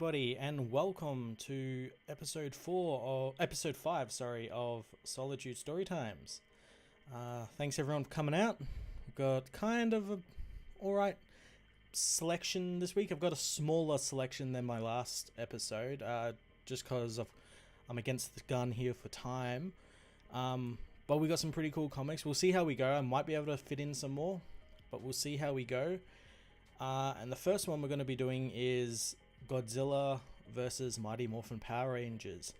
everybody, and welcome to episode 5, of Solitude Storytimes. Thanks everyone for coming out. We've got kind of a alright selection this week. I've got a smaller selection than my last episode, just because I'm against the gun here for time. But we got some pretty cool comics. We'll see how we go. I might be able to fit in some more, but we'll see how we go. And the first one we're going to be doing is Godzilla versus Mighty Morphin Power Rangers.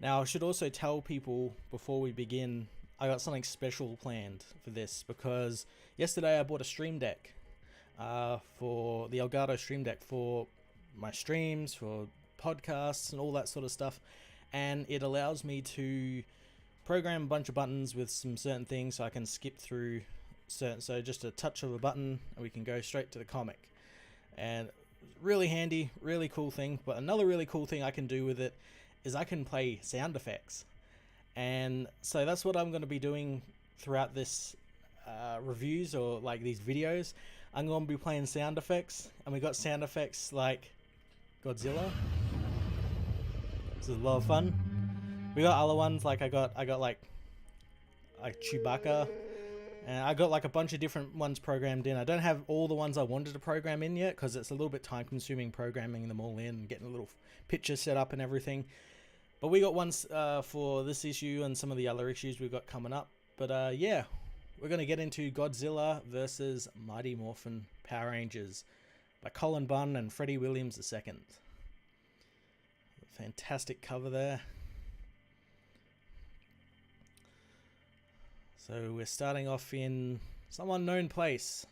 Now, I should also tell people before we begin, I got something special planned for this, because yesterday I bought a stream deck for the Elgato stream deck for my streams, for podcasts and all that sort of stuff, and it allows me to program a bunch of buttons with some certain things so I can skip through so just a touch of a button and we can go straight to the comic. And really handy, really cool thing. But another really cool thing I can do with it is I can play sound effects, and so that's what I'm going to be doing throughout this reviews, or like these videos. I'm going to be playing sound effects, and we got sound effects like Godzilla. This is a lot of fun. We got other ones, like I got like Chewbacca. And I got like a bunch of different ones programmed in. I don't have all the ones I wanted to program in yet, because it's a little bit time consuming programming them all in and getting a little picture set up and everything. But we got ones for this issue and some of the other issues we've got coming up. But yeah, we're going to get into Godzilla versus Mighty Morphin Power Rangers by Colin Bunn and Freddie Williams II. Fantastic cover there. So we're starting off in some unknown place.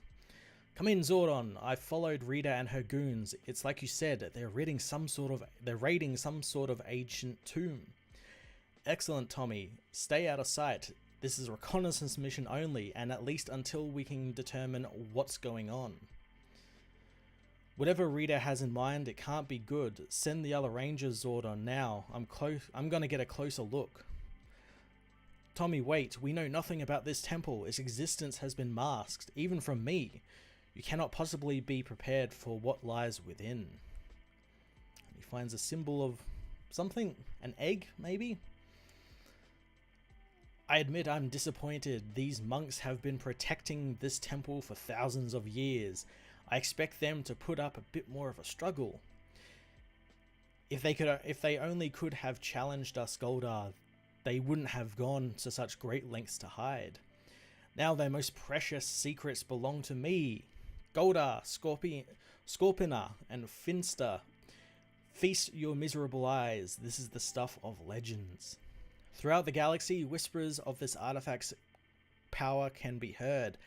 Come in, Zordon. I followed Rita and her goons. It's like you said, they're raiding some sort of ancient tomb. Excellent, Tommy. Stay out of sight. This is a reconnaissance mission only, and at least until we can determine what's going on. Whatever Rita has in mind, it can't be good. Send the other Rangers, Zordon, now. I'm gonna get a closer look. Tommy, wait, we know nothing about this temple. Its existence has been masked, even from me. You cannot possibly be prepared for what lies within. And he finds a symbol of something, an egg, maybe? I admit I'm disappointed. These monks have been protecting this temple for thousands of years. I expect them to put up a bit more of a struggle. If they only could have challenged us, Goldar, they wouldn't have gone to such great lengths to hide. Now their most precious secrets belong to me. Goldar, Scorpina, and Finster. Feast your miserable eyes. This is the stuff of legends. Throughout the galaxy, whispers of this artifact's power can be heard,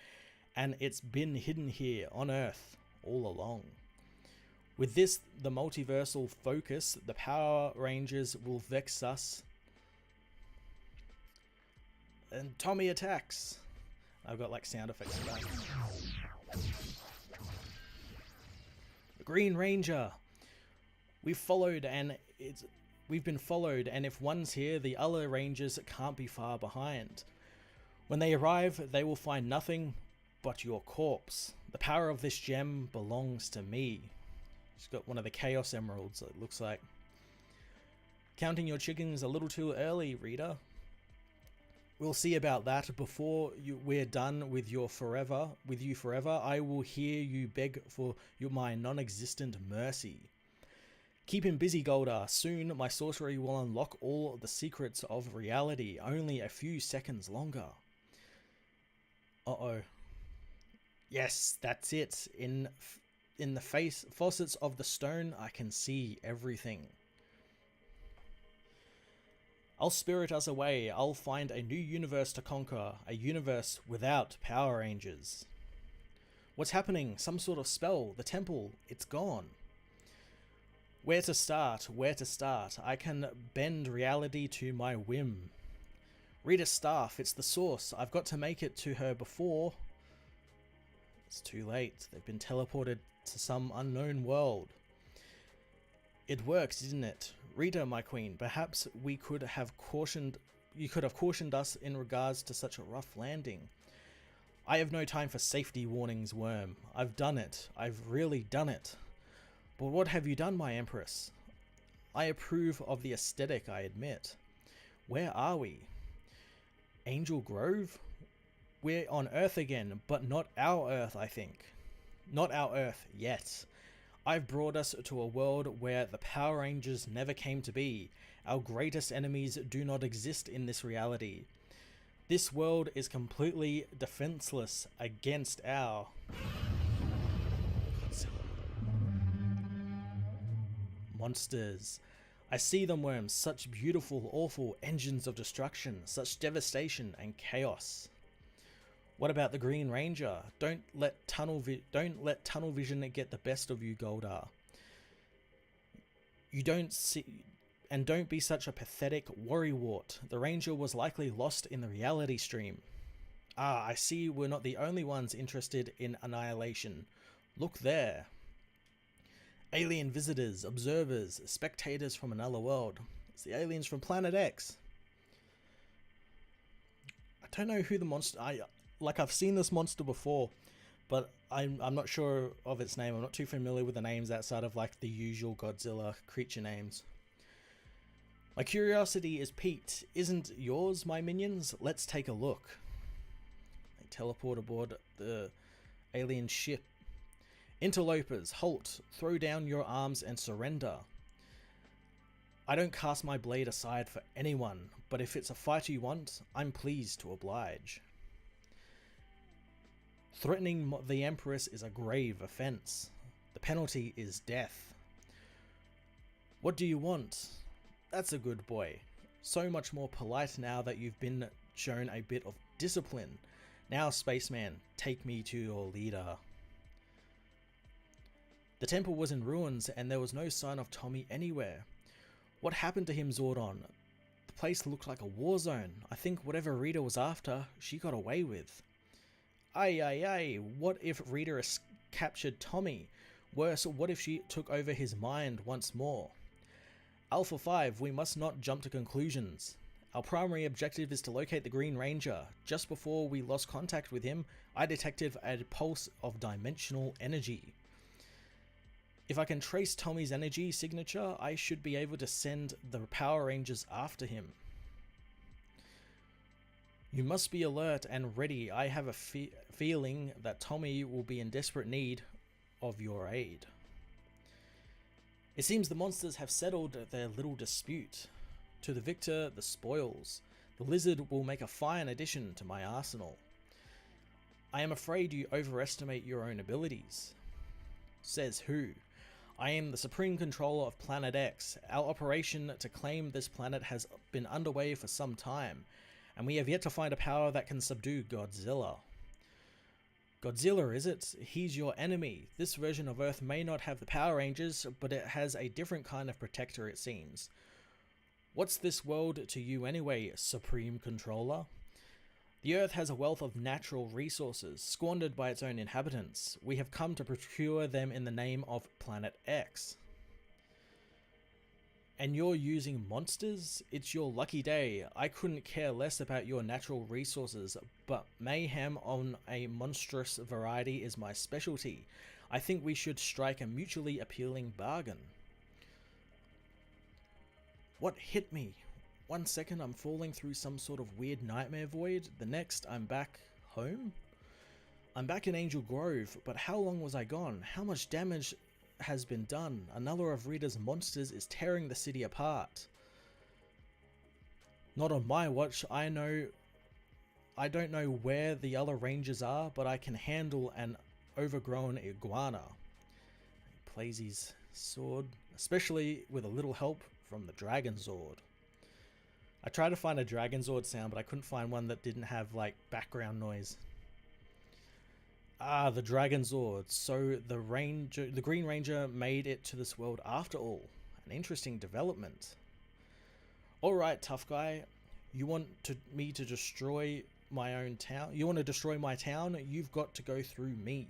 and it's been hidden here on Earth all along. With this, the multiversal focus, the Power Rangers will vex us. And Tommy attacks. I've got like sound effects for that. The Green Ranger. We've been followed, and if one's here, the other Rangers can't be far behind. When they arrive, they will find nothing but your corpse. The power of this gem belongs to me. She's got one of the Chaos Emeralds, it looks like. Counting your chickens a little too early, Rita. We'll see about that. Before we're done with you forever, I will hear you beg for my non-existent mercy. Keep him busy, Goldar. Soon, my sorcery will unlock all the secrets of reality. Only a few seconds longer. Uh-oh. Yes, that's it. In the faucets of the stone, I can see everything. I'll spirit us away. I'll find a new universe to conquer. A universe without Power Rangers. What's happening? Some sort of spell. The temple. It's gone. Where to start? I can bend reality to my whim. Rita's staff. It's the source. I've got to make it to her before. It's too late. They've been teleported to some unknown world. It works, didn't it? Rita, my queen, perhaps you could have cautioned us in regards to such a rough landing. I have no time for safety warnings, Worm. I've done it. I've really done it. But what have you done, my Empress? I approve of the aesthetic, I admit. Where are we? Angel Grove? We're on Earth again, but not our Earth, I think. Not our Earth yet. I've brought us to a world where the Power Rangers never came to be. Our greatest enemies do not exist in this reality. This world is completely defenseless against our monsters. I see them, Worms, such beautiful, awful engines of destruction, such devastation and chaos. What about the Green Ranger? Don't let tunnel vision get the best of you, Goldar. You don't see, and don't be such a pathetic worrywart. The Ranger was likely lost in the reality stream. Ah, I see we're not the only ones interested in annihilation. Look there. Alien visitors, observers, spectators from another world. It's the aliens from Planet X. I don't know who the monster... I've seen this monster before, but I'm not sure of its name. I'm not too familiar with the names outside of like the usual Godzilla creature names. My curiosity is piqued. Isn't yours, my minions? Let's take a look. They teleport aboard the alien ship. Interlopers, halt. Throw down your arms and surrender. I don't cast my blade aside for anyone, but if it's a fight you want, I'm pleased to oblige. Threatening the Empress is a grave offense. The penalty is death. What do you want? That's a good boy. So much more polite now that you've been shown a bit of discipline. Now, spaceman, take me to your leader. The temple was in ruins and there was no sign of Tommy anywhere. What happened to him, Zordon? The place looked like a war zone. I think whatever Rita was after, she got away with. Aye, what if Rita captured Tommy? Worse, what if she took over his mind once more? Alpha-5, we must not jump to conclusions. Our primary objective is to locate the Green Ranger. Just before we lost contact with him, I detected a pulse of dimensional energy. If I can trace Tommy's energy signature, I should be able to send the Power Rangers after him. You must be alert and ready. I have a feeling that Tommy will be in desperate need of your aid. It seems the monsters have settled their little dispute. To the victor, the spoils. The lizard will make a fine addition to my arsenal. I am afraid you overestimate your own abilities. Says who? I am the supreme controller of Planet X. Our operation to claim this planet has been underway for some time, and we have yet to find a power that can subdue Godzilla. Godzilla, is it? He's your enemy. This version of Earth may not have the Power Rangers, but it has a different kind of protector, it seems. What's this world to you anyway, Supreme Controller? The Earth has a wealth of natural resources, squandered by its own inhabitants. We have come to procure them in the name of Planet X. And you're using monsters? It's your lucky day. I couldn't care less about your natural resources, but mayhem on a monstrous variety is my specialty. I think we should strike a mutually appealing bargain. What hit me? 1 second I'm falling through some sort of weird nightmare void, the next I'm back home? I'm back in Angel Grove, but how long was I gone? How much damage has been done? Another of Rita's monsters is tearing the city apart. Not on my watch. I don't know where the other rangers are, but I can handle an overgrown iguana. He plays his sword, especially with a little help from the Dragon Zord. I tried to find a Dragon Zord sound, but I couldn't find one that didn't have like background noise. Ah, the Dragon Zord. So the Green Ranger made it to this world after all. An interesting development. Alright, tough guy. You want me to destroy my own town? You want to destroy my town? You've got to go through me.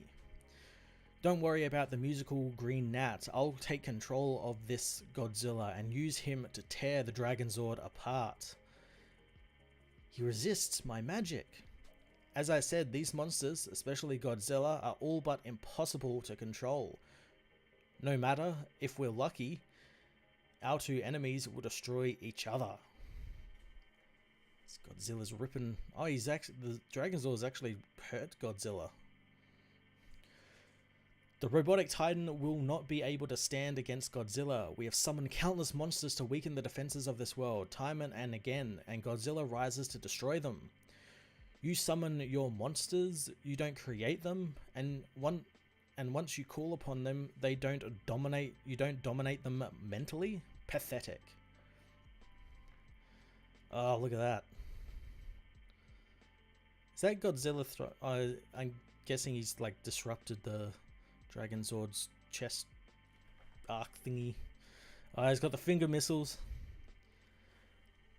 Don't worry about the musical Green Gnat. I'll take control of this Godzilla and use him to tear the Dragon Zord apart. He resists my magic. As I said, these monsters, especially Godzilla, are all but impossible to control. No matter if we're lucky, our two enemies will destroy each other. Godzilla's ripping. Oh, he's actually, the Dragonzord's actually hurt Godzilla. The robotic titan will not be able to stand against Godzilla. We have summoned countless monsters to weaken the defenses of this world, time and again, and Godzilla rises to destroy them. You summon your monsters, you don't create them, and once you call upon them, you don't dominate them mentally? Pathetic. Oh, look at that. Is that Godzilla? I'm guessing he's like disrupted the Dragonzord's chest arc thingy. He's got the finger missiles.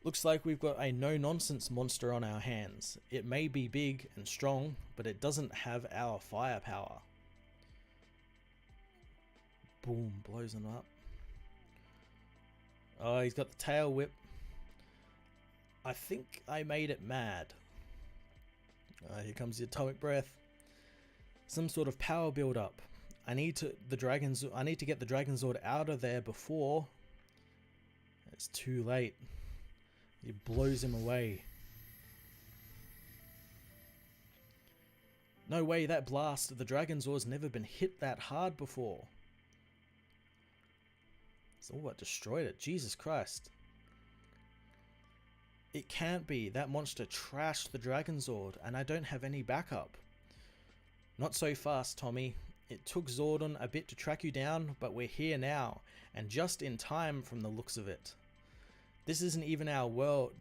Looks like we've got a no-nonsense monster on our hands. It may be big and strong, but it doesn't have our firepower. Boom, blows him up. Oh, he's got the tail whip. I think I made it mad. Here comes the atomic breath. Some sort of power build up. I need to get the Dragonzord out of there before it's too late. It blows him away. No way, that blast, the Dragonzord's never been hit that hard before. It's all what destroyed it. Jesus Christ. It can't be. That monster trashed the Dragonzord, and I don't have any backup. Not so fast, Tommy. It took Zordon a bit to track you down, but we're here now, and just in time from the looks of it. This isn't even our world,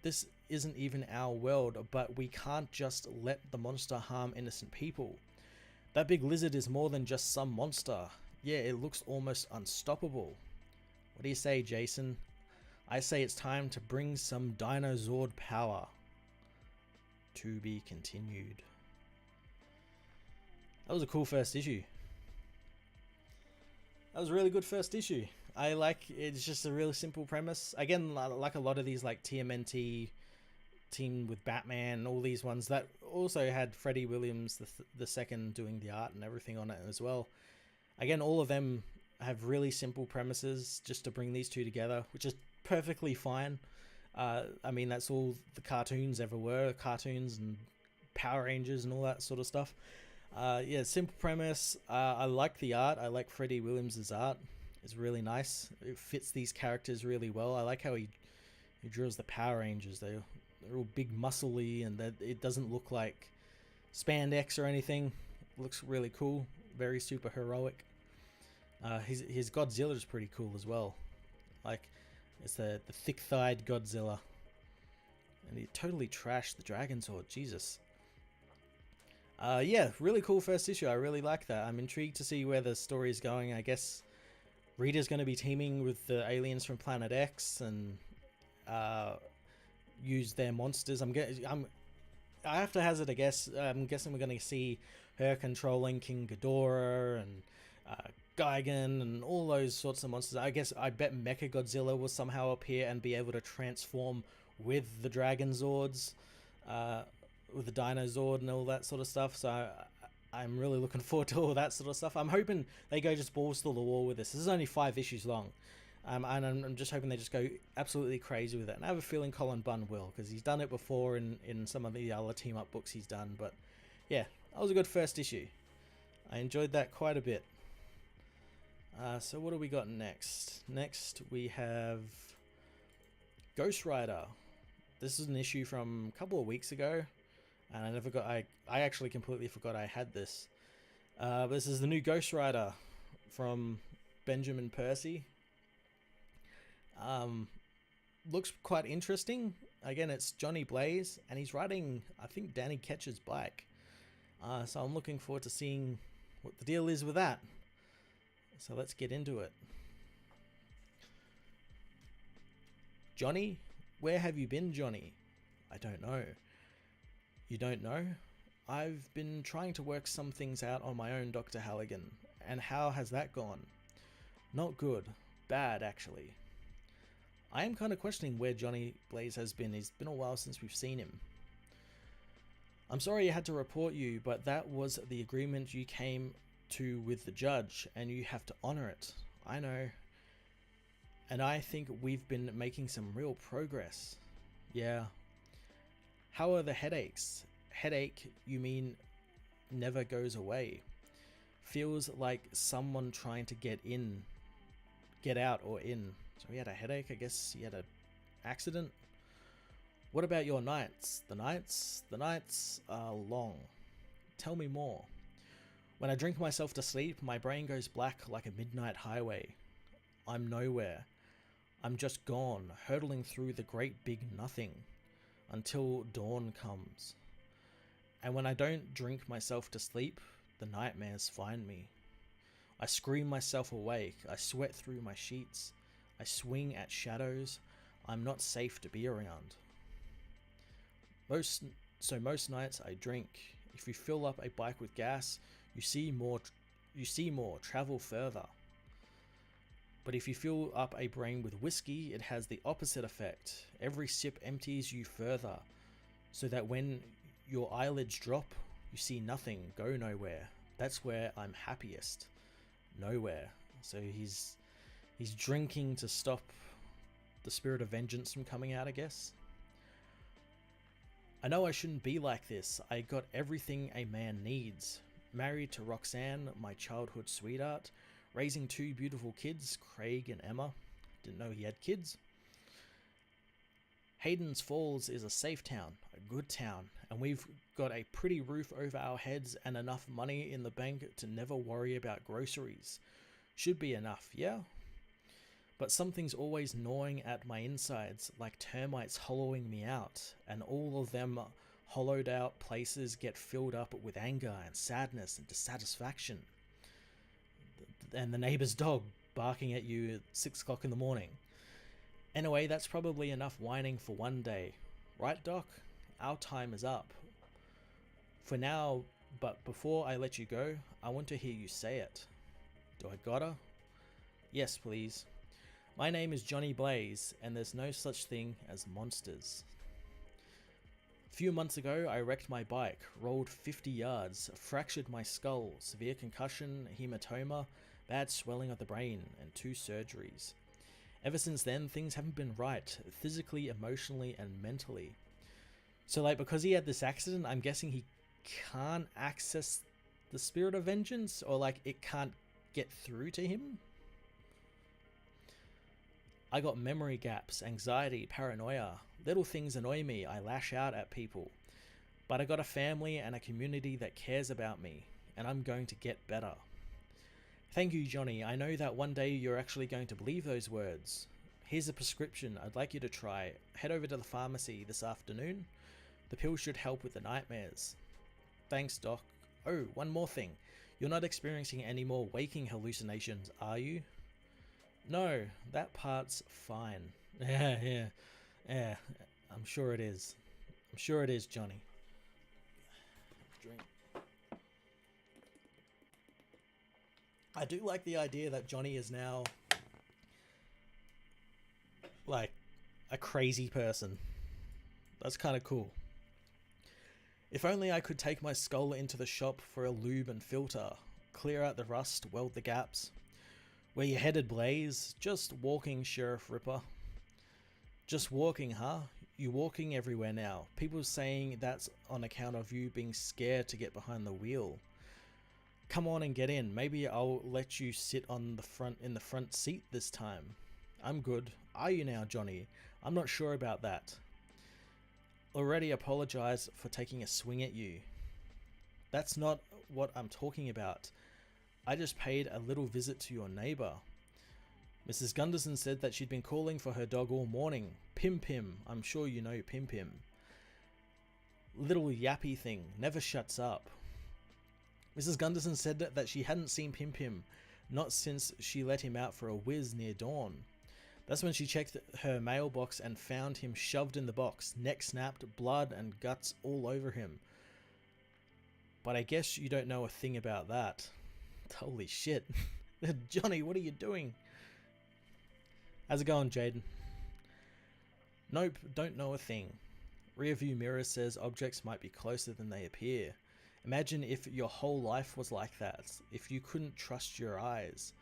but we can't just let the monster harm innocent people. That big lizard is more than just some monster. Yeah, it looks almost unstoppable. What do you say, Jason? I say it's time to bring some Dinozord power. To be continued. That was a cool first issue. That was a really good first issue. I like, it's just a really simple premise. Again, like a lot of these like TMNT team with Batman and all these ones that also had Freddie Williams the second doing the art and everything on it as well. Again, all of them have really simple premises just to bring these two together, which is perfectly fine. I mean, that's all the cartoons ever were, cartoons and Power Rangers and all that sort of stuff. Yeah, simple premise. I like the art. I like Freddie Williams' art. It's really nice. It fits these characters really well. I like how he draws the Power Rangers. They're all big, muscly, and it doesn't look like spandex or anything. It looks really cool. Very super heroic. His Godzilla is pretty cool as well. Like, it's the thick-thighed Godzilla. And he totally trashed the Dragonzord. Jesus. Yeah, really cool first issue. I really like that. I'm intrigued to see where the story is going. I guess Rita's going to be teaming with the aliens from Planet X and use their monsters. I have to hazard a guess. I'm guessing we're going to see her controlling King Ghidorah and Gigan and all those sorts of monsters. I bet Mechagodzilla will somehow appear and be able to transform with the Dragonzords, with the Dinozord and all that sort of stuff. So I'm really looking forward to all that sort of stuff. I'm hoping they go just balls to the wall with this. This is only 5 issues long. And I'm just hoping they just go absolutely crazy with it. And I have a feeling Colin Bunn will, because he's done it before in some of the other team-up books he's done. But yeah, that was a good first issue. I enjoyed that quite a bit. So what do we got next? Next we have Ghost Rider. This is an issue from a couple of weeks ago. And I actually completely forgot I had this. This is the new Ghost Rider from Benjamin Percy. Looks quite interesting. Again, it's Johnny Blaze, and he's riding, I think, Danny Ketch's bike. So I'm looking forward to seeing what the deal is with that. So let's get into it. Johnny? Where have you been, Johnny? I don't know. You don't know? I've been trying to work some things out on my own, Dr. Halligan. And how has that gone? Not good. Bad, actually. I am kind of questioning where Johnny Blaze has been. It's been a while since we've seen him. I'm sorry I had to report you, but that was the agreement you came to with the judge, and you have to honor it. I know. And I think we've been making some real progress. Yeah. How are the headaches? Headache, you mean never goes away. Feels like someone trying to get out or in. So he had a headache, I guess he had an accident. What about your nights? The nights are long. Tell me more. When I drink myself to sleep, my brain goes black like a midnight highway. I'm nowhere. I'm just gone, hurtling through the great big nothing until dawn comes. And when I don't drink myself to sleep, the nightmares find me. I scream myself awake. I sweat through my sheets. I swing at shadows. I'm not safe to be around. Most nights I drink. If you fill up a bike with gas, you see more, travel further. But if you fill up a brain with whiskey, it has the opposite effect. Every sip empties you further, so that when your eyelids drop, you see nothing, go nowhere. That's where I'm happiest. Nowhere. So he's drinking to stop the spirit of vengeance from coming out, I guess. I know I shouldn't be like this. I got everything a man needs. Married to Roxanne, my childhood sweetheart. Raising 2 beautiful kids, Craig and Emma. Didn't know he had kids. Hayden's Falls is a safe town, a good town, and we've got a pretty roof over our heads and enough money in the bank to never worry about groceries. Should be enough, yeah? But something's always gnawing at my insides, like termites hollowing me out, and all of them hollowed out places get filled up with anger and sadness and dissatisfaction. And the neighbor's dog barking at you at 6 o'clock in the morning. Anyway, that's probably enough whining for one day. Right, Doc? Our time is up. For now, but before I let you go, I want to hear you say it. Do I gotta? Yes, please. My name is Johnny Blaze, and there's no such thing as monsters. A few months ago, I wrecked my bike, rolled 50 yards, fractured my skull, severe concussion, hematoma, bad swelling of the brain, and 2 surgeries. Ever since then, things haven't been right, physically, emotionally, and mentally. So, like, because he had this accident, I'm guessing he can't access the spirit of vengeance, or, like, it can't get through to him? I got memory gaps, anxiety, paranoia. Little things annoy me, I lash out at people. But I got a family and a community that cares about me, and I'm going to get better. Thank you, Johnny. I know that one day you're actually going to believe those words. Here's a prescription I'd like you to try. Head over to the pharmacy this afternoon. The pill should help with the nightmares. Thanks, Doc. Oh, one more thing. You're not experiencing any more waking hallucinations, are you? No, that part's fine. Yeah. I'm sure it is. I'm sure it is, Johnny. Drink. I do like the idea that Johnny is now like a crazy person. That's kind of cool. If only I could take my skull into the shop for a lube and filter, clear out the rust, weld the gaps. Where you headed, Blaze? Just walking, Sheriff Ripper. Just walking, huh? You walking everywhere now. People saying that's on account of you being scared to get behind the wheel. Come on and get in. Maybe I'll let you sit on in the front seat this time. I'm good. Are you now, Johnny? I'm not sure about that. Already apologized for taking a swing at you. That's not what I'm talking about. I just paid a little visit to your neighbor. Mrs. Gunderson said that she'd been calling for her dog all morning. Pim Pim. I'm sure you know Pim Pim. Little yappy thing. Never shuts up. Mrs. Gunderson said that she hadn't seen Pim Pim, not since she let him out for a whiz near dawn. That's when she checked her mailbox and found him shoved in the box, neck snapped, blood and guts all over him. But I guess you don't know a thing about that. Holy shit. Johnny, what are you doing? How's it going, Jaden? Nope, don't know a thing. Rearview mirror says objects might be closer than they appear. Imagine if your whole life was like that, if you couldn't trust your eyes.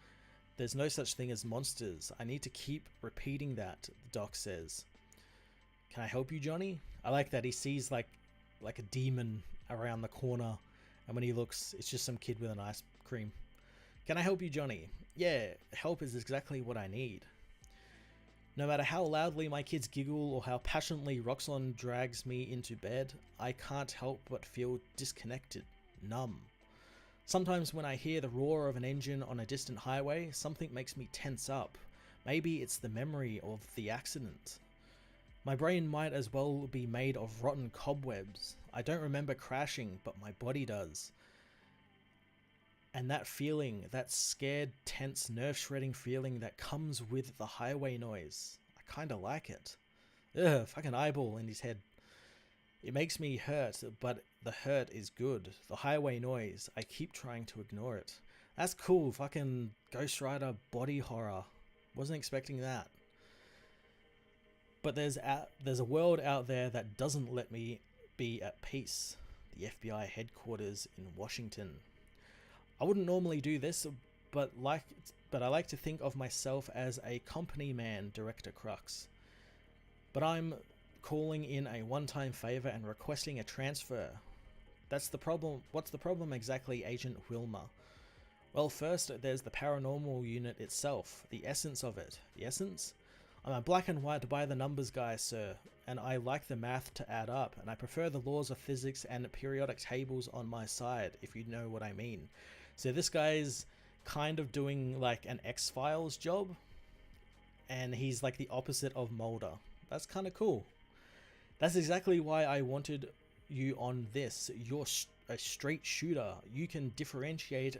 There's no such thing as monsters. I need to keep repeating that, the doc says. Can I help you, Johnny? I like that he sees like a demon around the corner, and when he looks, it's just some kid with an ice cream. Can I help you, Johnny? Yeah, help is exactly what I need. No matter how loudly my kids giggle or how passionately Roxanne drags me into bed, I can't help but feel disconnected, numb. Sometimes when I hear the roar of an engine on a distant highway, something makes me tense up. Maybe it's the memory of the accident. My brain might as well be made of rotten cobwebs. I don't remember crashing, but my body does. And that feeling, that scared, tense, nerve-shredding feeling that comes with the highway noise, I kinda like it. Ugh, fucking eyeball in his head. It makes me hurt, but the hurt is good. The highway noise, I keep trying to ignore it. That's cool, fucking Ghost Rider body horror. Wasn't expecting that. But there's a world out there that doesn't let me be at peace. The FBI headquarters in Washington. I wouldn't normally do this, but I like to think of myself as a company man, Director Crux. But I'm calling in a one-time favor and requesting a transfer. That's the problem. What's the problem exactly, Agent Wilmer? Well, first there's the paranormal unit itself, the essence of it. The essence? I'm a black and white by the numbers guy, sir, and I like the math to add up, and I prefer the laws of physics and periodic tables on my side, if you know what I mean. So this guy's kind of doing like an X-Files job, and he's like the opposite of Mulder. That's kind of cool. That's exactly why I wanted you on this. You're a straight shooter. You can differentiate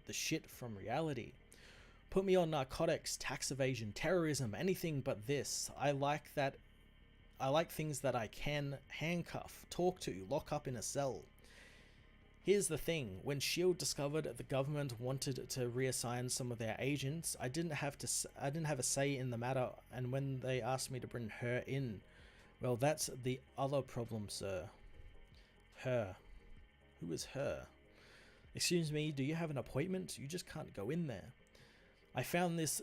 the shit from reality. Put me on narcotics, tax evasion, terrorism, anything but this. I like things that I can handcuff, talk to, lock up in a cell. Here's the thing, when S.H.I.E.L.D. discovered the government wanted to reassign some of their agents, I didn't have a say in the matter, and when they asked me to bring her in, well, that's the other problem, sir. Her. Who is her? Excuse me, do you have an appointment? You just can't go in there. I found this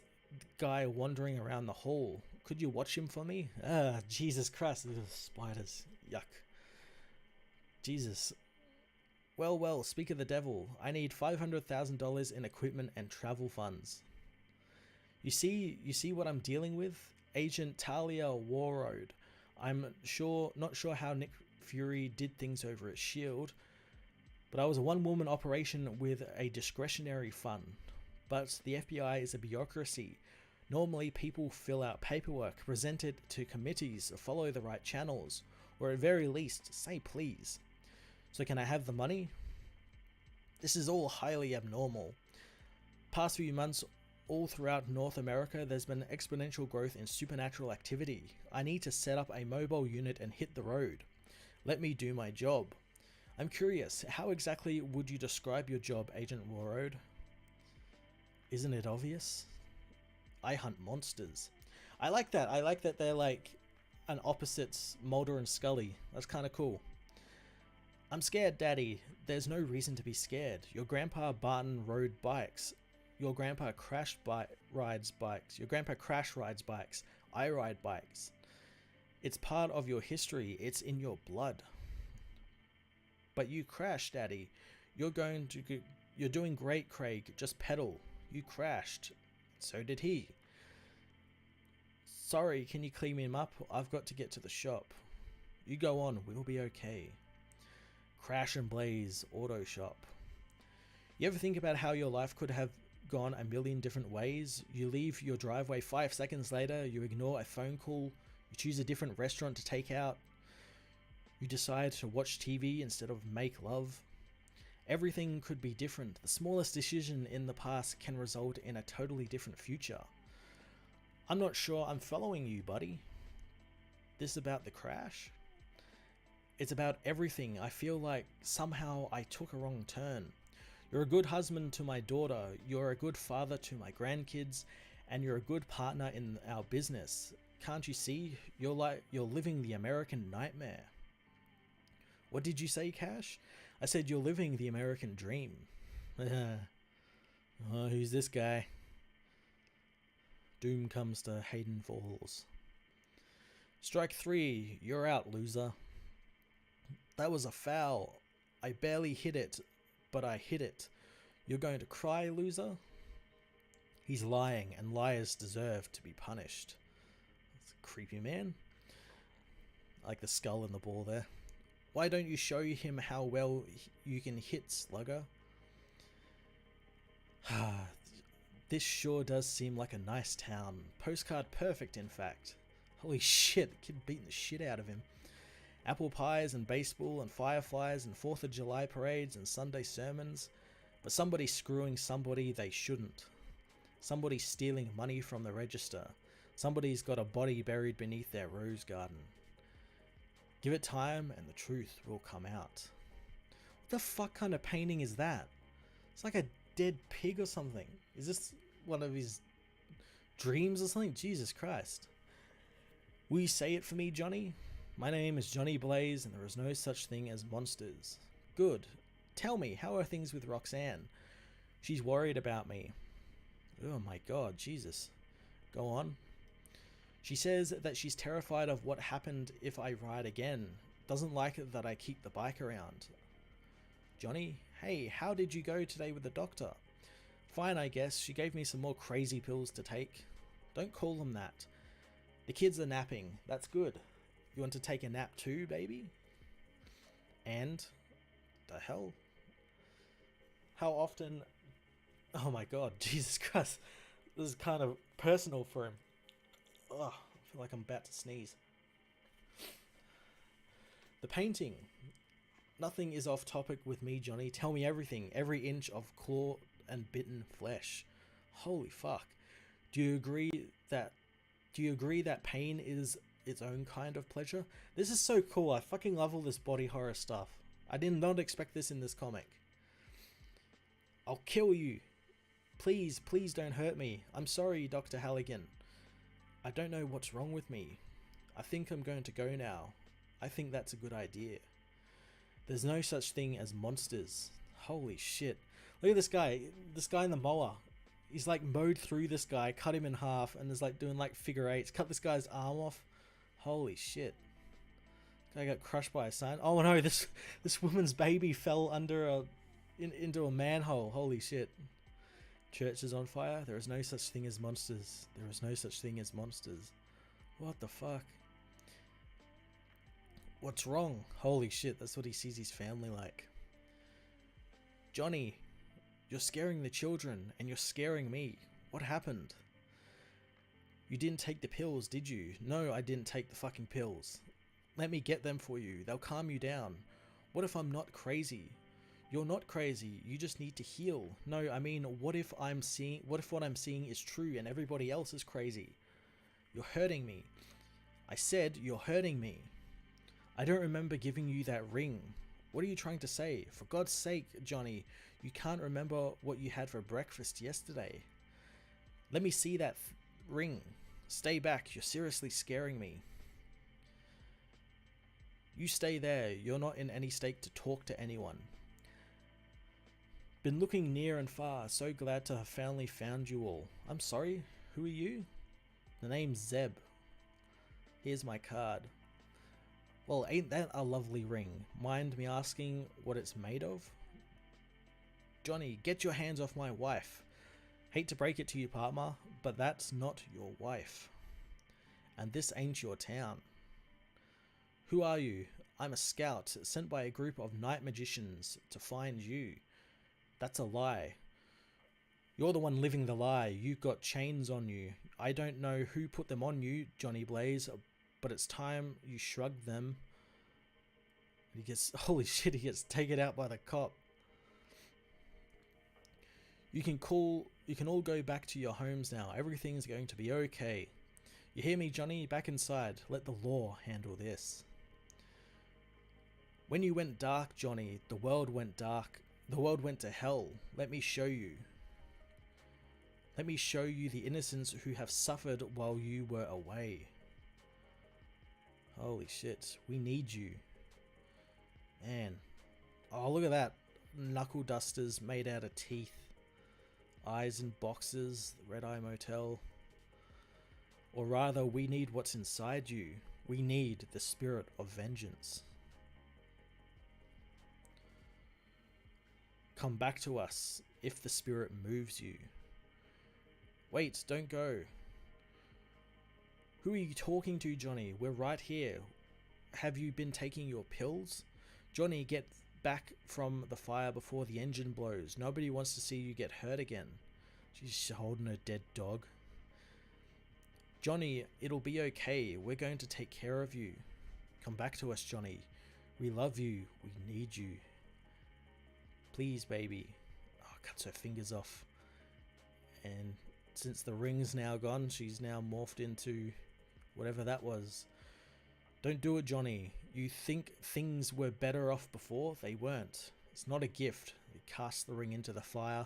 guy wandering around the hall. Could you watch him for me? Ah, Jesus Christ, ugh, spiders. Yuck. Jesus. Well, speak of the devil. I need $500,000 in equipment and travel funds. You see what I'm dealing with? Agent Talia Warroad. I'm not sure how Nick Fury did things over at S.H.I.E.L.D., but I was a one-woman operation with a discretionary fund. But the FBI is a bureaucracy. Normally people fill out paperwork, present it to committees, follow the right channels, or at very least, say please. So can I have the money? This is all highly abnormal. Past few months, all throughout North America, there's been exponential growth in supernatural activity. I need to set up a mobile unit and hit the road. Let me do my job. I'm curious, how exactly would you describe your job, Agent Warroad? Isn't it obvious? I hunt monsters. I like that. I like that they're like an opposites, Mulder and Scully. That's kind of cool. I'm scared, Daddy. There's no reason to be scared. Your grandpa Barton rode bikes. Your grandpa rides bikes. Your grandpa crash rides bikes. I ride bikes. It's part of your history. It's in your blood. But you crashed, Daddy. You're doing great, Craig. Just pedal. You crashed. So did he. Sorry, can you clean him up? I've got to get to the shop. You go on. We'll be okay. Crash and Blaze Auto Shop. You ever think about how your life could have gone a million different ways? You leave your driveway 5 seconds later, you ignore a phone call, you choose a different restaurant to take out, you decide to watch TV instead of make love. Everything could be different. The smallest decision in the past can result in a totally different future. I'm not sure I'm following you, buddy. This about the crash? It's about everything. I feel like somehow I took a wrong turn. You're a good husband to my daughter, you're a good father to my grandkids, and you're a good partner in our business. Can't you see? You're living the American nightmare. What did you say, Cash? I said you're living the American dream. Oh, who's this guy? Doom comes to Hayden Falls. Strike 3, you're out, loser. That was a foul. I barely hit it, but I hit it. You're going to cry, loser? He's lying, and liars deserve to be punished. That's a creepy man. I like the skull and the ball there. Why don't you show him how well you can hit, slugger? This sure does seem like a nice town. Postcard perfect, in fact. Holy shit, the kid beating the shit out of him. Apple pies and baseball and fireflies and 4th of July parades and Sunday sermons. But somebody's screwing somebody they shouldn't. Somebody's stealing money from the register. Somebody's got a body buried beneath their rose garden. Give it time and the truth will come out. What the fuck kind of painting is that? It's like a dead pig or something. Is this one of his dreams or something? Jesus Christ. Will you say it for me, Johnny? My name is Johnny Blaze and there is no such thing as monsters. Good. Tell me, how are things with Roxanne? She's worried about me. Oh my god, Jesus. Go on. She says that she's terrified of what happened if I ride again. Doesn't like it that I keep the bike around. Johnny, hey, how did you go today with the doctor? Fine, I guess. She gave me some more crazy pills to take. Don't call them that. The kids are napping. That's good. You want to take a nap too, baby? And the hell? How often... Oh my god, Jesus Christ. This is kind of personal for him. Ugh, I feel like I'm about to sneeze. The painting. Nothing is off topic with me, Johnny. Tell me everything. Every inch of claw and bitten flesh. Holy fuck. Do you agree that pain is its own kind of pleasure? This is so cool. I fucking love all this body horror stuff. I did not expect this in this comic. I'll kill you. Please, please don't hurt me. I'm sorry, Dr. Halligan. I don't know what's wrong with me. I think I'm going to go now. I think that's a good idea. There's no such thing as monsters. Holy shit. Look at this guy. This guy in the mower. He's like mowed through this guy, cut him in half, and is like doing like figure eights. Cut this guy's arm off. Holy shit. Guy got crushed by a sign. Oh no, this woman's baby fell under into a manhole. Holy shit. Church is on fire. There is no such thing as monsters. There is no such thing as monsters. What the fuck? What's wrong? Holy shit, that's what he sees his family like. Johnny, you're scaring the children and you're scaring me. What happened? You didn't take the pills, did you? No, I didn't take the fucking pills. Let me get them for you. They'll calm you down. What if I'm not crazy? You're not crazy. You just need to heal. No, I mean, what if what I'm seeing is true and everybody else is crazy? You're hurting me. I said you're hurting me. I don't remember giving you that ring. What are you trying to say? For God's sake, Johnny, you can't remember what you had for breakfast yesterday. Let me see that ring. Stay back. You're seriously scaring me. You stay there. You're not in any state to talk to anyone. Been looking near and far. So glad to have finally found you all. I'm sorry. Who are you? The name's Zeb. Here's my card. Well, ain't that a lovely ring? Mind me asking what it's made of? Johnny, get your hands off my wife. Hate to break it to you, partner, but that's not your wife. And this ain't your town. Who are you? I'm a scout sent by a group of night magicians to find you. That's a lie. You're the one living the lie. You've got chains on you. I don't know who put them on you, Johnny Blaze, but it's time you shrugged them. He gets, holy shit, he gets taken out by the cop. You can all go back to your homes now. Everything's going to be okay. You hear me, Johnny? Back inside. Let the law handle this. When you went dark, Johnny, the world went dark. The world went to hell. Let me show you. Let me show you the innocents who have suffered while you were away. Holy shit, we need you. Man. Oh, look at that. Knuckle dusters made out of teeth. Eyes in boxes. Red Eye Motel. Or rather, we need what's inside you. We need the spirit of vengeance. Come back to us if the spirit moves you. Wait, don't go. Who are you talking to, Johnny? We're right here. Have you been taking your pills? Johnny, get back from the fire before the engine blows. Nobody wants to see you get hurt again. She's holding a dead dog. Johnny, it'll be okay. We're going to take care of you. Come back to us, Johnny. We love you. We need you. Please, baby. Oh, cuts her fingers off. And since the ring's now gone, she's now morphed into whatever that was. Don't do it, Johnny. You think things were better off before? They weren't. It's not a gift. You cast the ring into the fire.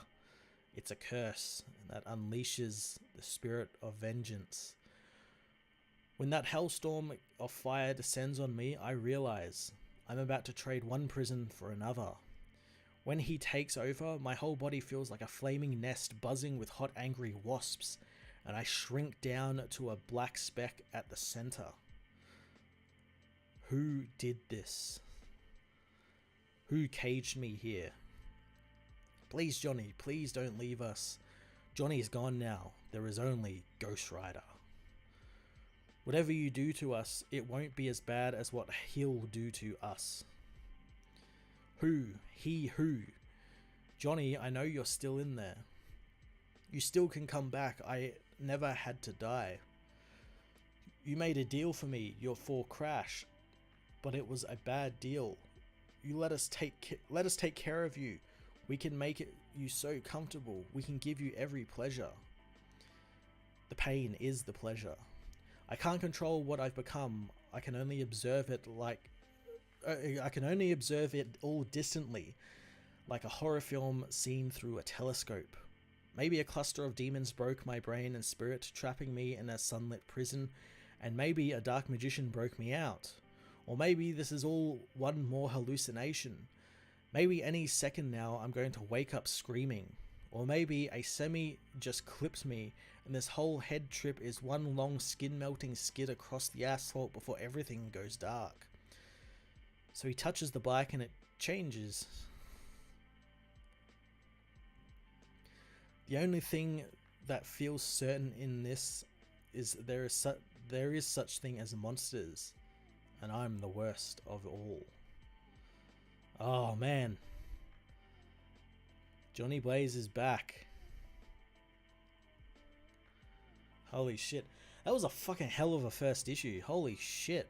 It's a curse that unleashes the spirit of vengeance. When that hellstorm of fire descends on me, I realize I'm about to trade one prison for another. When he takes over, my whole body feels like a flaming nest buzzing with hot, angry wasps, and I shrink down to a black speck at the center. Who did this? Who caged me here? Please, Johnny, please don't leave us. Johnny's gone now. There is only Ghost Rider. Whatever you do to us, it won't be as bad as what he'll do to us. Who? He who? Johnny, I know you're still in there. You still can come back. I never had to die. You made a deal for me, your for Crash, but it was a bad deal. You let us take care of you. We can make you so comfortable. We can give you every pleasure. The pain is the pleasure. I can't control what I've become. I can only observe it all distantly, like a horror film seen through a telescope. Maybe a cluster of demons broke my brain and spirit, trapping me in a sunlit prison, and maybe a dark magician broke me out. Or maybe this is all one more hallucination. Maybe any second now I'm going to wake up screaming. Or maybe a semi just clipped me and this whole head trip is one long skin melting skid across the asphalt before everything goes dark. So he touches the bike and it changes. The only thing that feels certain in this is there is such thing as monsters, and I'm the worst of all. Oh man. Johnny Blaze is back. Holy shit. That was a fucking hell of a first issue. Holy shit.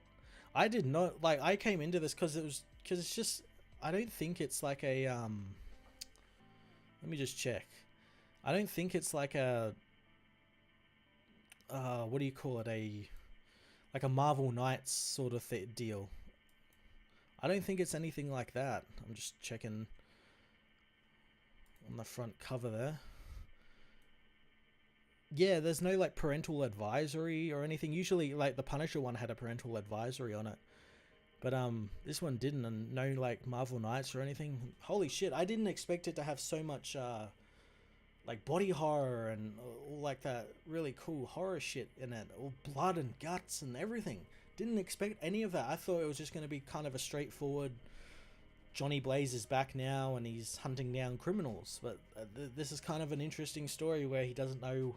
I did not, like, I came into this because it's just, I don't think it's like a, let me just check. I don't think it's like a, what do you call it? Like a Marvel Knights sort of deal. I don't think it's anything like that. I'm just checking on the front cover there. Yeah, there's no like parental advisory or anything. Usually like the Punisher one had a parental advisory on it. But this one didn't, and no like Marvel Knights or anything. Holy shit, I didn't expect it to have so much like body horror and all like that really cool horror shit in it. All blood and guts and everything. Didn't expect any of that. I thought it was just going to be kind of a straightforward Johnny Blaze is back now and he's hunting down criminals. But this is kind of an interesting story where he doesn't know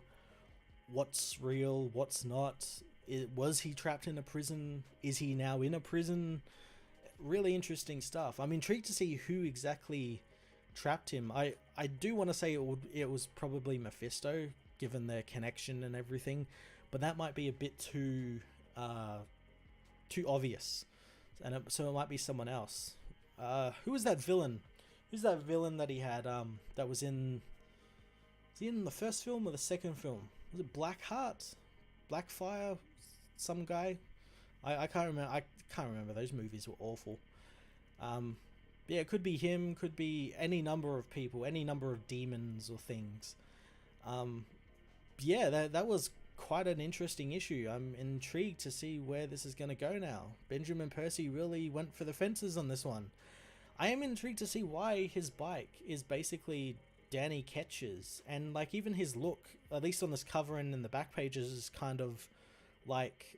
what's real, what's not. Was he trapped in a prison? Is he now in a prison? Really interesting stuff. I'm intrigued to see who exactly trapped him. I do want to say it was probably Mephisto, given their connection and everything, but that might be a bit too obvious, and so it might be someone else. Who was that villain? Who's that villain that he had? That was in. Was he in the first film or the second film? Was it Blackheart? Blackfire? Some guy? I can't remember. I can't remember. Those movies were awful. Yeah, it could be him. Could be any number of people. Any number of demons or things. Yeah, that was quite an interesting issue. I'm intrigued to see where this is going to go now. Benjamin Percy really went for the fences on this one. I am intrigued to see why his bike is basically Danny Ketch's, and like even his look, at least on this cover and in the back pages, is kind of like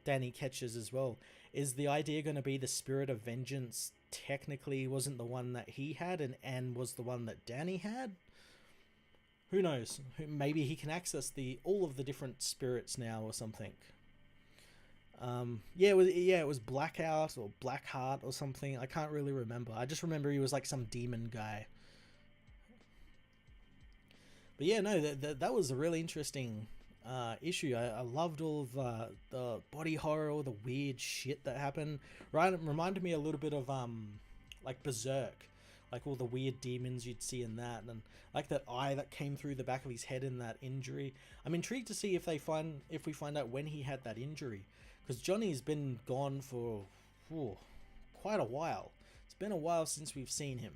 Danny catches as well. Is the idea going to be the spirit of vengeance technically wasn't the one that he had and was the one that Danny had? Who knows? Maybe he can access all of the different spirits now or something. It was Blackout or Blackheart or something. I can't really remember. I just remember he was like some demon guy. But yeah, no, that was a really interesting issue. I loved all of the body horror, all the weird shit that happened. Right, it reminded me a little bit of like Berserk, like all the weird demons you'd see in that, and like that eye that came through the back of his head in that injury. I'm intrigued to see if we find out when he had that injury, because Johnny's been gone for quite a while. It's been a while since we've seen him,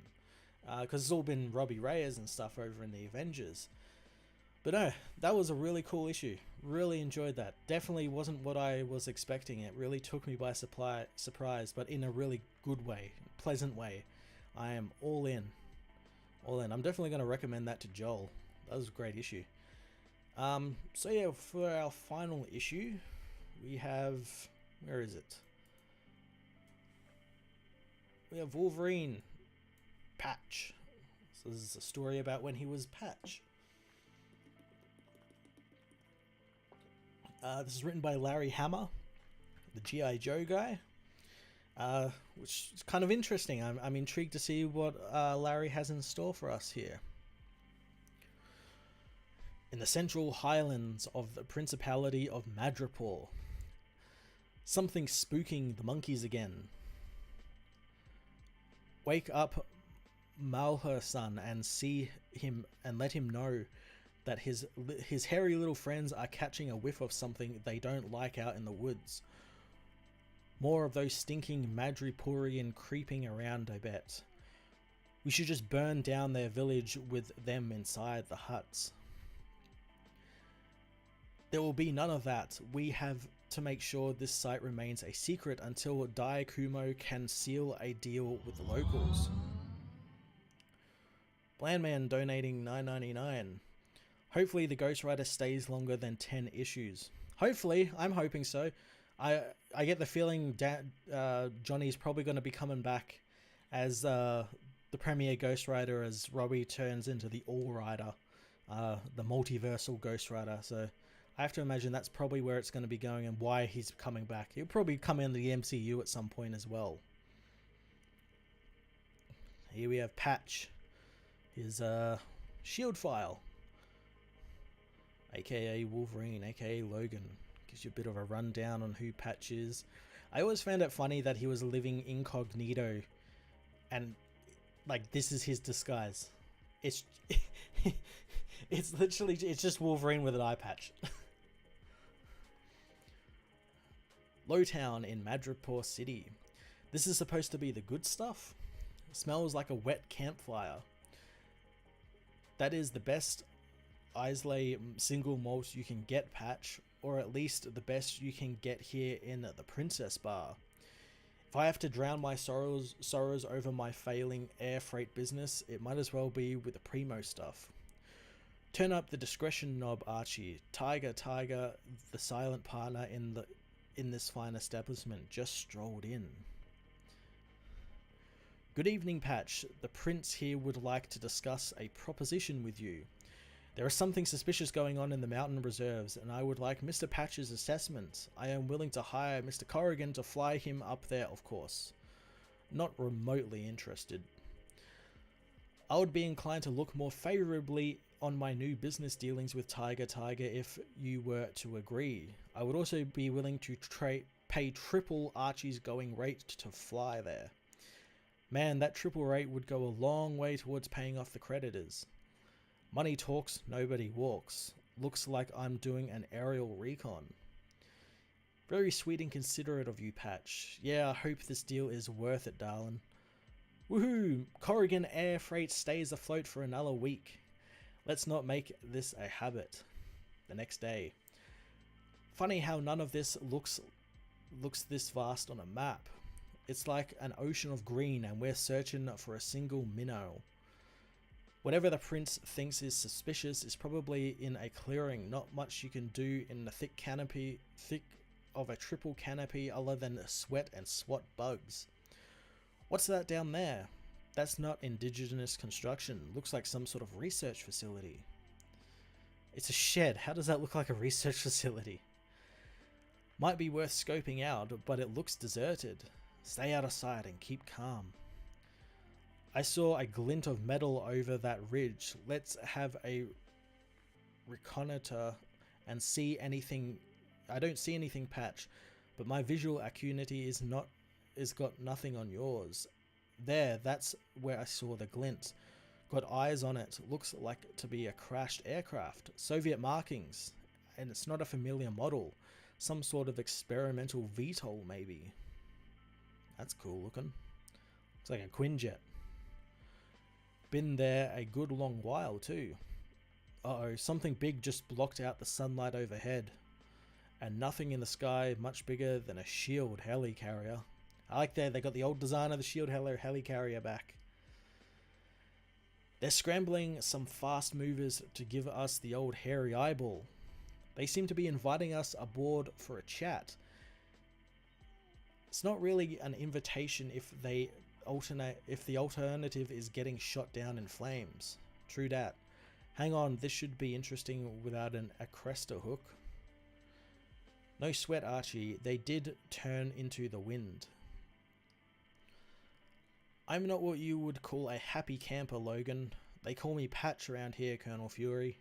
because it's all been Robbie Reyes and stuff over in the Avengers. But no, that was a really cool issue. Really enjoyed that. Definitely wasn't what I was expecting. It really took me by surprise, but in a really good way, pleasant way. I am all in. I'm definitely going to recommend that to Joel. That was a great issue. So yeah, for our final issue, we have... where is it? We have Wolverine Patch. So this is a story about when he was Patch. This is written by Larry Hama, the G.I. Joe guy, which is kind of interesting. I'm intrigued to see what Larry has in store for us here. In the central highlands of the Principality of Madripoor, something spooking the monkeys again. Wake up Malher-san and see him and let him know that his hairy little friends are catching a whiff of something they don't like out in the woods. More of those stinking Madripoorian creeping around, I bet. We should just burn down their village with them inside the huts. There will be none of that. We have to make sure this site remains a secret until Dai Kumo can seal a deal with the locals. Blandman donating $9.99. Hopefully the Ghost Rider stays longer than 10 issues. Hopefully, I'm hoping so. I get the feeling Johnny's probably going to be coming back as the premier Ghost Rider as Robbie turns into the All Rider, the multiversal Ghost Rider. So I have to imagine that's probably where it's going to be going and why he's coming back. He'll probably come into the MCU at some point as well. Here we have Patch, his shield file, aka Wolverine, aka Logan. Gives you a bit of a rundown on who Patch is. I always found it funny that he was living incognito, and like this is his disguise. It's it's just Wolverine with an eye patch. Lowtown in Madripoor City. This is supposed to be the good stuff. It smells like a wet campfire. That is the best Islay single malt you can get, Patch, or at least the best you can get here in the Princess Bar. If I have to drown my sorrows over my failing air freight business, it might as well be with the primo stuff. Turn up the discretion knob, Archie. Tiger, the silent partner in this fine establishment, just strolled in. Good evening, Patch. The Prince here would like to discuss a proposition with you. There is something suspicious going on in the mountain reserves, and I would like Mr. Patch's assessment. I am willing to hire Mr. Corrigan to fly him up there, of course. Not remotely interested. I would be inclined to look more favourably on my new business dealings with Tiger if you were to agree. I would also be willing to pay triple Archie's going rate to fly there. Man, that triple rate would go a long way towards paying off the creditors. Money talks, nobody walks. Looks like I'm doing an aerial recon. Very sweet and considerate of you, Patch. Yeah, I hope this deal is worth it, darling. Woohoo! Corrigan Air Freight stays afloat for another week. Let's not make this a habit. The next day. Funny how none of this looks this vast on a map. It's like an ocean of green and we're searching for a single minnow. Whatever the prince thinks is suspicious is probably in a clearing. Not much you can do in the thick of a triple canopy other than sweat and swat bugs. What's that down there? That's not indigenous construction. Looks like some sort of research facility. It's a shed. How does that look like a research facility? Might be worth scoping out, but it looks deserted. Stay out of sight and keep calm. I saw a glint of metal over that ridge. Let's have a reconnoiter and see anything. I don't see anything, Patch, but my visual acuity is got nothing on yours. There, that's where I saw the glint. Got eyes on it. Looks like to be a crashed aircraft. Soviet markings. And it's not a familiar model. Some sort of experimental VTOL, maybe. That's cool looking. Looks like a Quinjet. Been there a good long while too. Uh-oh, something big just blocked out the sunlight overhead. And nothing in the sky much bigger than a shield helicarrier. I like that they got the old design of the shield helicarrier back. They're scrambling some fast movers to give us the old hairy eyeball. They seem to be inviting us aboard for a chat. It's not really an invitation if the alternative is getting shot down in flames. True dat. Hang on, this should be interesting without a cresta hook. No sweat, Archie. They did turn into the wind. I'm not what you would call a happy camper, Logan. They call me Patch around here, Colonel Fury.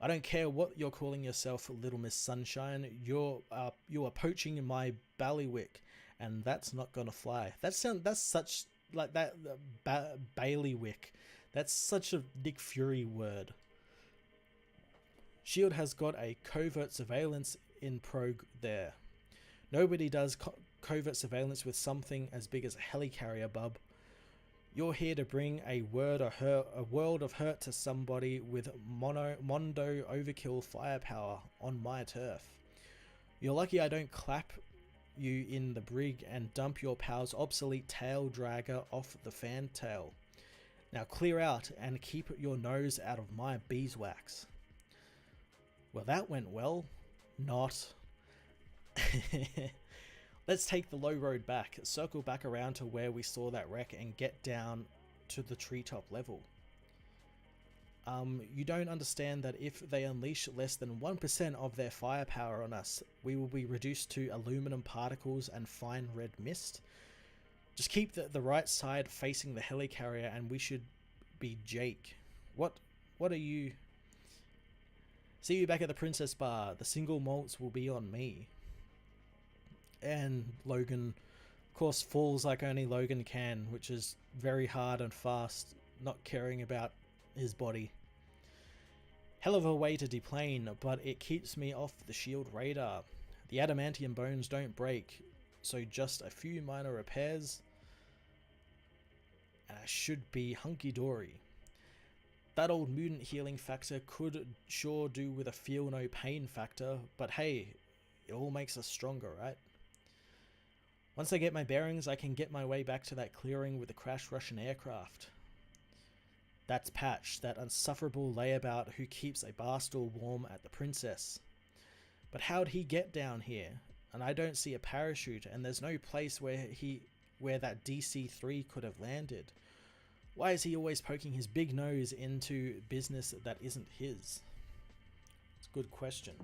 I don't care what you're calling yourself, Little Miss Sunshine. You are poaching my bailiwick, and that's not gonna fly. That's such like that bailiwick. That's such a Nick Fury word. Shield has got a covert surveillance in prog there. Nobody does covert surveillance with something as big as a helicarrier, bub. You're here to bring a world of hurt to somebody with Mondo overkill firepower on my turf. You're lucky I don't clap you in the brig and dump your pal's obsolete tail dragger off the fantail. Now clear out and keep your nose out of my beeswax. Well, that went well. Not. Let's take the low road back, circle back around to where we saw that wreck and get down to the treetop level. You don't understand that if they unleash less than 1% of their firepower on us, we will be reduced to aluminum particles and fine red mist. Just keep the right side facing the helicarrier and we should be Jake. What are you? See you back at the Princess Bar. The single malts will be on me. And Logan, of course, falls like only Logan can, which is very hard and fast, not caring about his body. Hell of a way to deplane, but it keeps me off the shield radar. The adamantium bones don't break, so just a few minor repairs, and I should be hunky-dory. That old mutant healing factor could sure do with a feel no pain factor, but hey, it all makes us stronger, right? Once I get my bearings, I can get my way back to that clearing with the crashed Russian aircraft. That's Patch, that insufferable layabout who keeps a bar stool warm at the Princess. But how'd he get down here? And I don't see a parachute, and there's no place where that DC-3 could have landed. Why is he always poking his big nose into business that isn't his? It's a good question.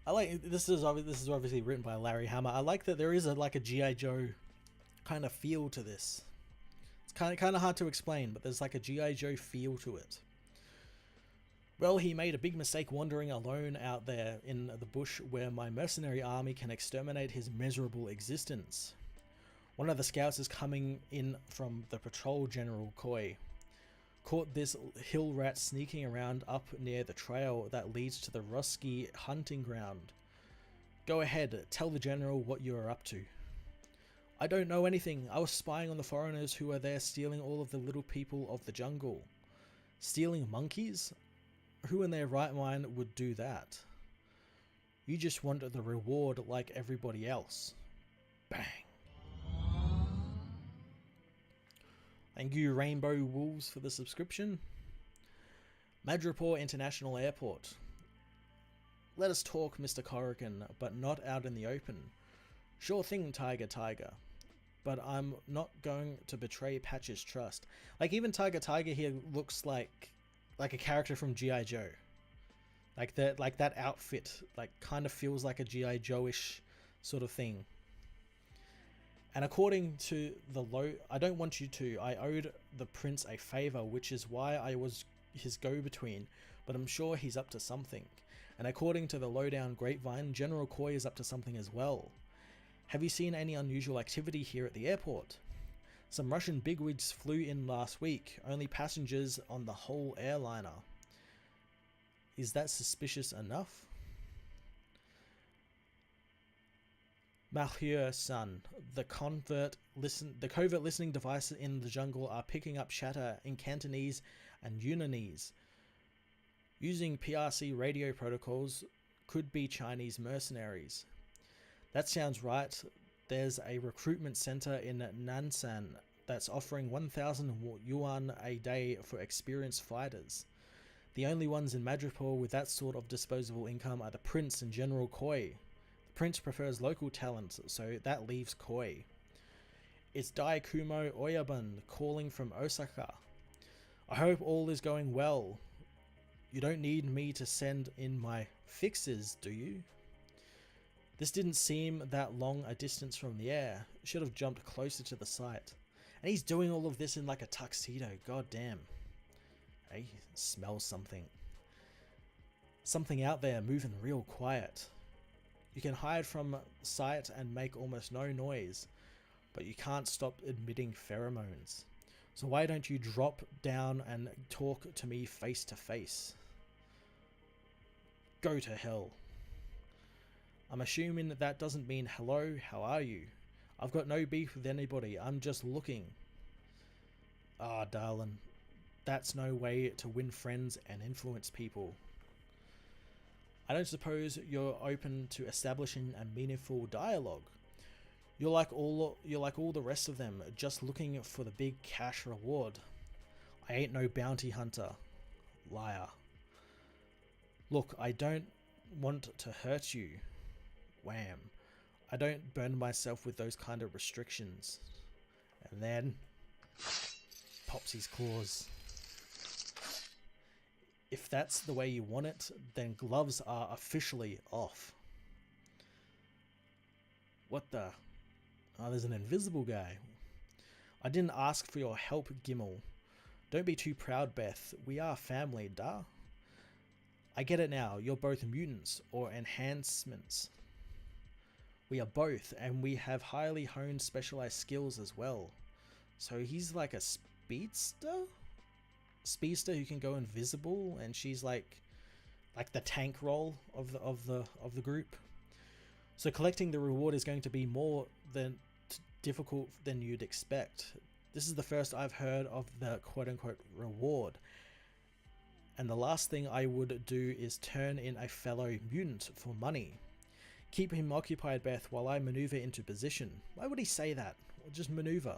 I like this is obviously written by Larry Hama. I like that there is a G.I. Joe kind of feel to this. It's kind of hard to explain, but there's like a G.I. Joe feel to it. Well, he made a big mistake wandering alone out there in the bush where my mercenary army can exterminate his miserable existence. One of the scouts is coming in from the patrol, General Coy. Caught this hill rat sneaking around up near the trail that leads to the Rusky hunting ground. Go ahead, tell the general what you are up to. I don't know anything. I was spying on the foreigners who are there stealing all of the little people of the jungle. Stealing monkeys? Who in their right mind would do that? You just want the reward like everybody else. Bang. Thank you, Rainbow Wolves, for the subscription. Madripoor International Airport. Let us talk, Mr. Corrigan, but not out in the open. Sure thing, Tiger Tiger. But I'm not going to betray Patch's trust. Like, even Tiger Tiger here looks like a character from G.I. Joe. Like that outfit, like, kind of feels like a G.I. Joe-ish sort of thing. And according to the I don't want you to, I owed the prince a favor, which is why I was his go-between, but I'm sure he's up to something. And according to the lowdown grapevine, General Koi is up to something as well. Have you seen any unusual activity here at the airport? Some Russian bigwigs flew in last week, only passengers on the whole airliner. Is that suspicious enough? Malheur-san, the covert listening devices in the jungle are picking up chatter in Cantonese and Yunanese. Using PRC radio protocols could be Chinese mercenaries. That sounds right. There's a recruitment center in Nansan that's offering 1,000 yuan a day for experienced fighters. The only ones in Madripoor with that sort of disposable income are the Prince and General Koi. The Prince prefers local talent, so that leaves Koi. It's Daikumo Oyabun calling from Osaka. I hope all is going well. You don't need me to send in my fixes, do you? This didn't seem that long a distance from the air. Should have jumped closer to the site. And he's doing all of this in like a tuxedo. God damn. Hey, smells something. Something out there moving real quiet. You can hide from sight and make almost no noise, but you can't stop emitting pheromones. So why don't you drop down and talk to me face to face? Go to hell. I'm assuming that doesn't mean hello, how are you? I've got no beef with anybody, I'm just looking. Ah, darling, that's no way to win friends and influence people. I don't suppose you're open to establishing a meaningful dialogue. You're like all the rest of them, just looking for the big cash reward. I ain't no bounty hunter. Liar. Look, I don't want to hurt you. Wham. I don't burn myself with those kind of restrictions. And then pops his claws. If that's the way you want it, then gloves are officially off. What the? Oh, there's an invisible guy. I didn't ask for your help, Gimel. Don't be too proud, Beth. We are family, duh. I get it now. You're both mutants or enhancements. We are both, and we have highly honed specialized skills as well. So he's like a speedster? Speedster who can go invisible, and she's like the tank role of the group. So collecting the reward is going to be more than difficult than you'd expect. This is the first I've heard of the quote-unquote reward. And the last thing I would do is turn in a fellow mutant for money. Keep him occupied, Beth, while I maneuver into position. Why would he say that? Or just maneuver?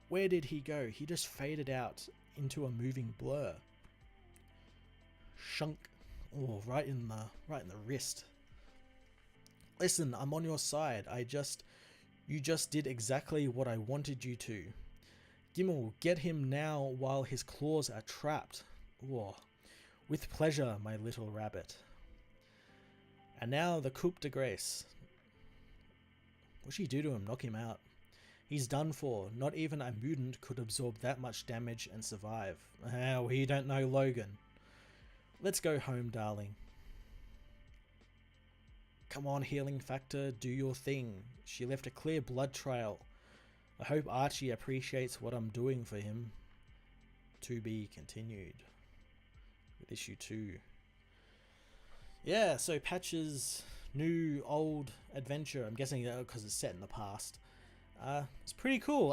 Where did he go? He just faded out into a moving blur. Shunk. Oh, right in the wrist. Listen, I'm on your side. You just did exactly what I wanted you to. Gimel, get him now while his claws are trapped. Oh, with pleasure, my little rabbit. And now the coup de grace. What'd she do to him? Knock him out. He's done for. Not even a mutant could absorb that much damage and survive. Oh, you don't know Logan. Let's go home, darling. Come on, healing factor, do your thing. She left a clear blood trail. I hope Archie appreciates what I'm doing for him. To be continued. With issue 2. Yeah, so Patch's new old adventure. I'm guessing because it's set in the past. It's pretty cool.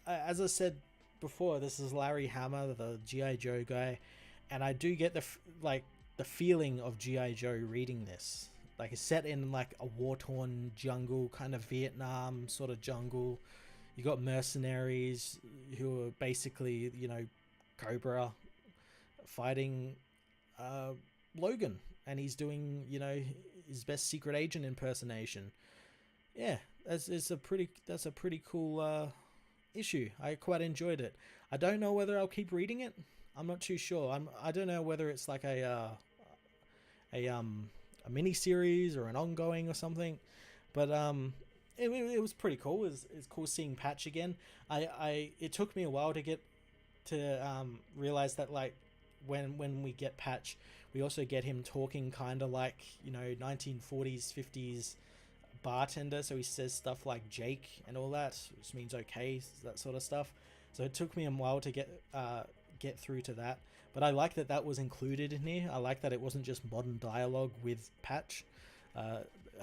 As I said before, this is Larry Hama, the G.I. Joe guy, and I do get the feeling of G.I. Joe reading this. Like, it's set in like a war-torn jungle, kind of Vietnam sort of jungle. You got mercenaries who are basically, you know, Cobra fighting Logan, and he's doing, you know, his best secret agent impersonation. Yeah, that's a pretty cool issue. I quite enjoyed it. I don't know whether I'll keep reading it. I'm not too sure. I don't know whether it's like a mini series or an ongoing or something, but it was pretty cool. It's cool seeing Patch again. It took me a while to get to realize that, like, when we get Patch, we also get him talking kind of like, you know, 1940s 50s bartender, so he says stuff like Jake and all that, which means okay, that sort of stuff. So it took me a while to get through to that, but I like that was included in here. I like that it wasn't just modern dialogue with Patch.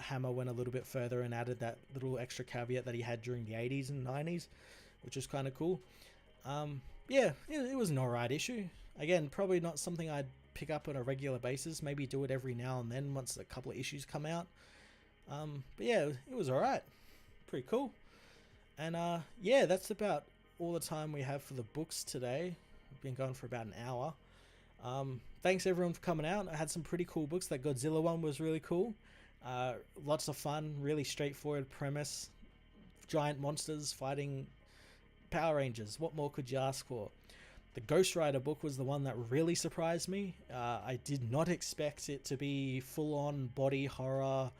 Hammer went a little bit further and added that little extra caveat that he had during the 80s and 90s, which is kind of cool. Yeah, it was an alright issue. Again, probably not something I'd pick up on a regular basis, maybe do it every now and then once a couple of issues come out. But yeah, it was alright. Pretty cool. And yeah, that's about all the time we have for the books today. We've been going for about an hour. Thanks everyone for coming out. I had some pretty cool books. That Godzilla one was really cool. Lots of fun, really straightforward premise. Giant monsters fighting Power Rangers. What more could you ask for? The Ghost Rider book was the one that really surprised me. I did not expect it to be full-on body horror,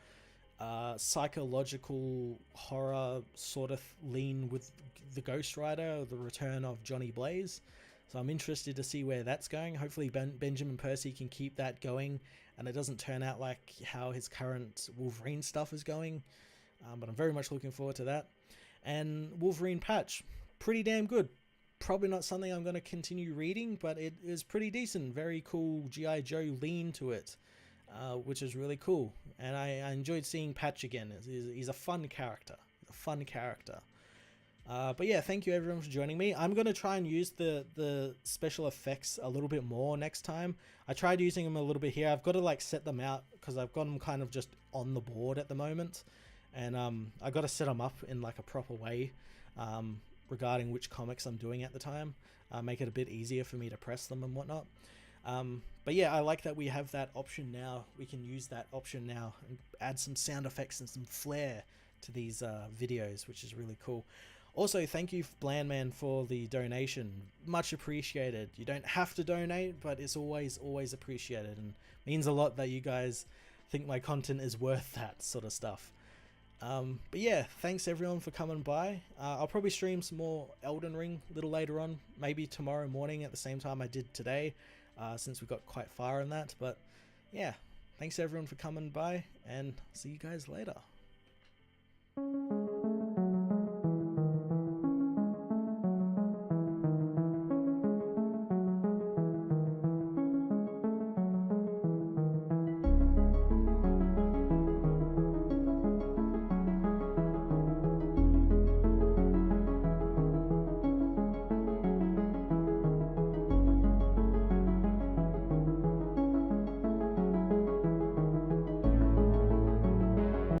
psychological horror sort of lean with the Ghost Rider, the return of Johnny Blaze. So I'm interested to see where that's going. Hopefully Benjamin Percy can keep that going and it doesn't turn out like how his current Wolverine stuff is going. But I'm very much looking forward to that. And Wolverine Patch, pretty damn good. Probably not something I'm going to continue reading, but it is pretty decent. Very cool G.I. Joe lean to it, which is really cool. And I enjoyed seeing Patch again. He's a fun character. But yeah, thank you everyone for joining me. I'm going to try and use the special effects a little bit more next time. I tried using them a little bit here. I've got to like set them out because I've got them kind of just on the board at the moment. And I got to set them up in like a proper way regarding which comics I'm doing at the time. Make it a bit easier for me to press them and whatnot. But yeah, I like that we have that option now. We can use that option now and add some sound effects and some flair to these videos, which is really cool. Also, thank you, Blandman, for the donation. Much appreciated. You don't have to donate, but it's always appreciated and means a lot that you guys think my content is worth that sort of stuff. But yeah, thanks everyone for coming by. I'll probably stream some more Elden Ring a little later on, maybe tomorrow morning at the same time I did today, since we got quite far in that. But yeah, thanks everyone for coming by, and see you guys later.